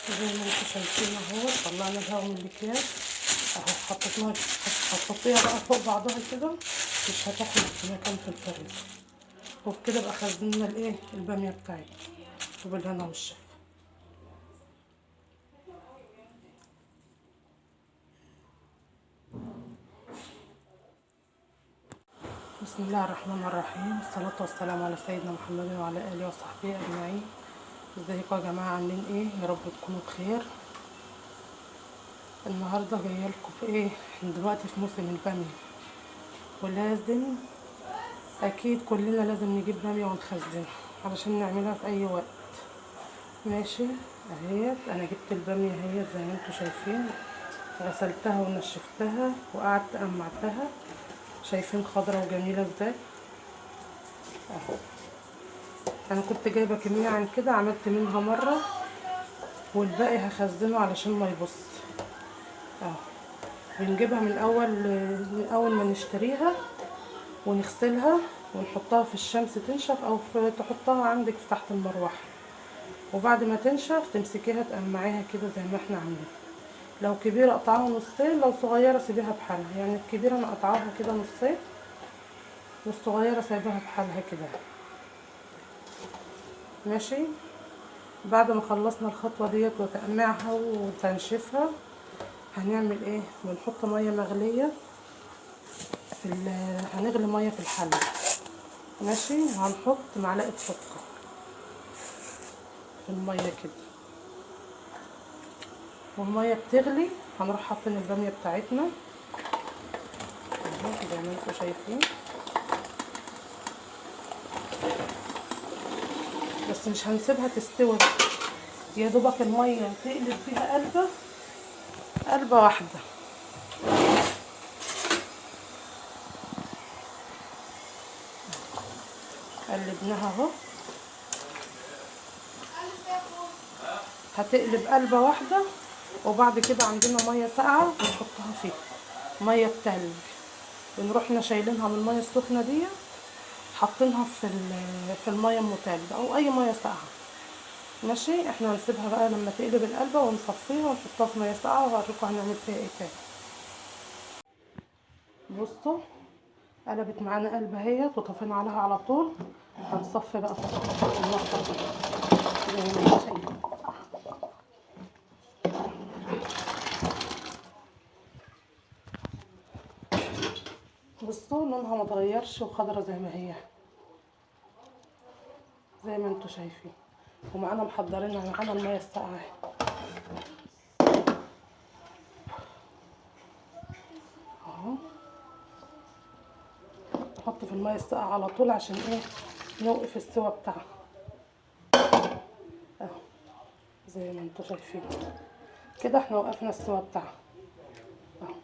زي ما انتم شايفين اهو طلعنا الهواء من الاكياس اهو. حطيتها هتحطيها بقى فوق بعضها كده مش هتاخد مكان في الفريزر. وبكده بقى خزننا الايه الباميه بتاعتنا وبالهنا والشفا. بسم الله الرحمن الرحيم، الصلاة والسلام على سيدنا محمد وعلى آله وصحبه أجمعين. ازيكم يا جماعة، عاملين ايه؟ يا رب تكونوا بخير. النهارده جايه لكم في ايه؟ احنا دلوقتي في موسم الباميه، ولازم اكيد كلنا لازم نجيب باميه ونخزنها علشان نعملها في اي وقت. ماشي اهيت، انا جبت الباميه اهيت زي ما انتم شايفين، غسلتها ونشفتها وقعدت قمعتها. شايفين خضرة وجميله ازاي اهو. انا كنت جايبه كميه عن كده، عملت منها مره والباقي هخزنه علشان ما يبص اهو. بنجيبها من اول ما نشتريها ونغسلها ونحطها في الشمس تنشف، او تحطها عندك في تحت المروحه، وبعد ما تنشف تمسكيها تقمعيها كده زي ما احنا عاملين. لو كبيره قطعها نصين، لو صغيره سيبيها بحالها. يعني الكبيره انا قطعها كده نصين والصغيره سايباها بحالها كده. ماشي. بعد ما خلصنا الخطوه ديت وتقميعها وتنشيفها، هنعمل ايه؟ بنحط ميه مغليه هنغلي ميه في الحله. ماشي. هنحط معلقه سكر في الميه كده، والميه بتغلي هنروح حاطين الباميه بتاعتنا اهو زي ما انتم شايفين. بس مش هنسيبها تستوي، يا دوبك الميه تقلب فيها قلبه واحده. قلبناها اهو، هتقلب قلبه واحده. وبعد كده عندنا ميه ساقعه بنحطها فيها، ميه بتلج، بنروح شايلينها من الميه السخنه دي حاطينها في الميه المتلجه او اي ميه ساقعه. ماشي. احنا هنسيبها بقى لما تقلب القلبه ونصفيها ونحطها في ميه ساقعه وهوريكم هنعمل فيها ايه تاني. بصوا قلبت معانا قلبه اهيت وطفينا عليها على طول. هنصفي بقى الوصفه دي زي ما انتم شايفين. بصوا لونها ما اتغيرش وخضره زي ما هي زي ما انتم شايفين. ومعانا محضرين معانا الميه الساقعه اهو. نحط في الميه الساقعه على طول عشان ايه؟ نوقف السوا بتاعها اهو زي ما انتم شايفين كده. احنا وقفنا السوا بتاعها اهو.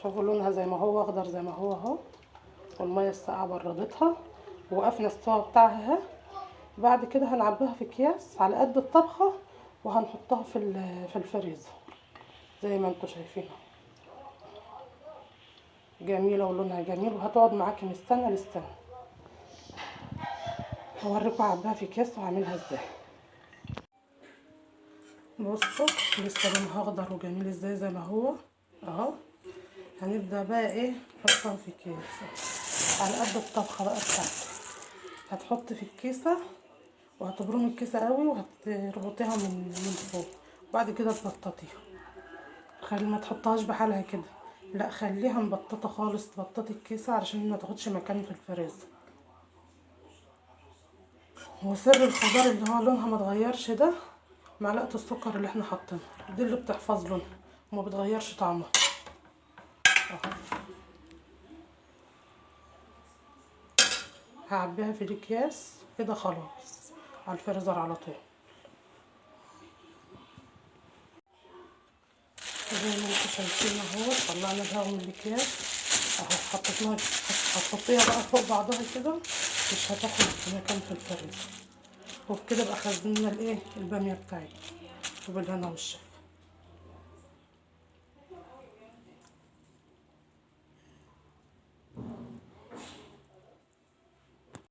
شوفوا لونها زي ما هو اخضر زي ما هو اهو، والميه الساقعه بردتها، ووقفنا السوا بتاعها اهي. بعد كده هنعبيها في اكياس على قد الطبخه وهنحطها في الفريزر زي ما انتم شايفين. جميله ولونها جميل وهتقعد معاكي من السنه للسنه. هوريكم اعبيها في اكياس واعملها ازاي. بصوا لسه لونها اخضر وجميل ازاي زي ما هو اهو. هنبدا بقى ايه؟ نحطها في كيس على قد الطبخه بقى بتاعتي. هتحط في الكيسه وهتبرمي الكيسه قوي وهتربطيها من فوق، وبعد كده تبططيها. ما تحطهاش بحالها كده، لا خليها مبططه خالص. تبططي الكيسه علشان ما تاخدش مكان في الفريزر. وسر الخضار اللي هو لونها ما اتغيرش ده معلقه السكر اللي احنا حاطينها دي اللي بتحفظ لونها وما بتغيرش طعمها اهو. هعبيها في الاكياس كده خلاص على الفريزر على طول. زي ما انتم شايفين اهو طلعنا الهواء من الاكياس اهو. حطيناها، هتحطيها بقى فوق بعضها كده مش هتاخد مكان في الفريزر. وبكده بقى خزننا الايه الباميه بتاعتنا وبالهنا والشفا.